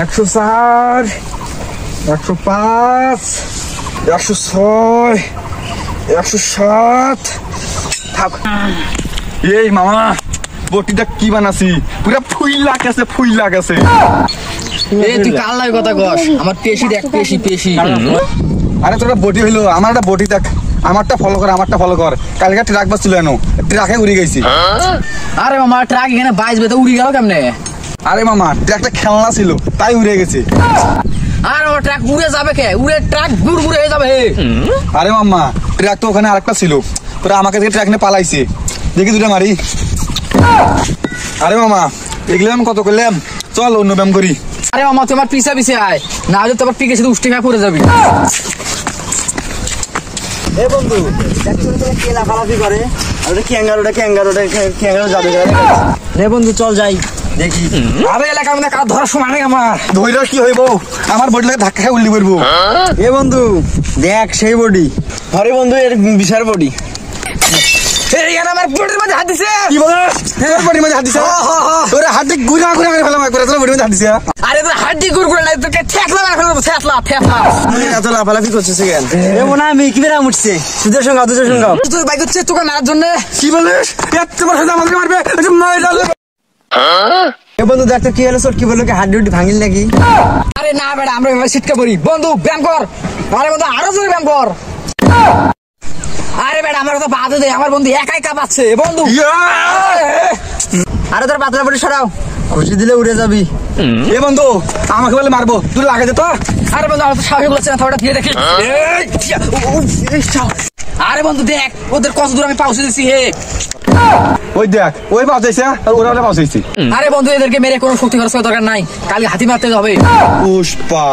104, 105, 106, 107। থাক। এই মামা বটিটা কি বানাসি পুরা ফুইলা গেছে। এই তুই কাল লাগে কথা কস আমার পেশি দেখ পেশি। আরে তোরা বটি হইলো আমার একটা বটি দেখ আমারটা ফলো কর কালকে ট্রাক বাসছিল এনো ট্রাকে উড়ে গেছি। আরে মামা ট্রাক এখানে বাইজবে তো উড়ে গেল কেমনে? আরে মামা ট্রাকটা খেলনা ছিল তাই উড়ে গেছে। আরে মামা ট্রাক উড়ে যাবে কে? ট্রাক দূর হয়ে যাবে। আরে মামা ট্রাক তো ওখানে আরেকটা ছিল তোরা আমাকে থেকে ট্রাক নিয়ে পালাইছে দেখি দুটা মারি। আরে মামা এগুলো আমি কত করলাম চল অন্য ব্যায়াম করি। আরে মামা তোমার পিছে আয় না হলে তোমার পিকে শুধু উষ্টি খা পড়ে যাবি। এ বন্ধু কেলা ফালাফি করে ক্যাঙ্গারো যাবে রে বন্ধু চল যাই দেখি। আরে এলাকার মধ্যে কাজ ধরার সময় নেই আমার। ধৈর্য কি হইব আমার বডি লাগে ধাক্কা খেয়ে উল্লি পড়বো। এ বন্ধু দেখ সেই বডি হরে বন্ধু এর বিশাল বডি। আমার বডির মধ্যে হাত দিছে। কি বলিস তোর বডির মধ্যে হাত দিছে? তোর হাতে গুড়া ফেলাম একবার তোর বডির মধ্যে হাত দিছে। আরে তোর হাড্ডি গুড় নাই তোকে ঠেকলা মার ফেলবো ঠেকলা। এত লাফালাফি করছিস কেন? এ মনে আমি কি বেরা উঠছে দুজোর সঙ্গে তুই বাইক হচ্ছে তোকে মারার জন্য। কি বলিস তোমার সাথে আমাকে মারবে? এ বন্ধু দেখ তো কি হলো কি বললো কি হাড্ডি উড্ডি ভাঙিল নাকি? আরে না বেটা আমরা এভাবে সিটকা পড়ি। বন্ধু ব্যায়াম কর। আরে বন্ধু আরো জোরে ব্যায়াম কর। আরে বেটা আমার তো বাধা দে আমার বন্ধু একাই কাঁপাচ্ছে বন্ধু। আরে তোর পাতলা বডি সরাও খুশি দিলে উড়ে যাবি। এ বন্ধু আমাকে বলে মারবো তুই লাগে দে তো। আরে বন্ধু আমার তো সাহস করছে না থোড়াটা দিয়ে দেখি। আরে বন্ধু দেখ ওদের কত দূর আমি পৌঁছে দিছি হে। ওই দেখ ওই পাওয়াইছে আর ওরা পাওয়াইছি। আরে বন্ধু এদেরকে মেরে কোনো শক্তি খরচ করার দরকার নাই কালকে হাতি মারতে হবে। পুষ্পা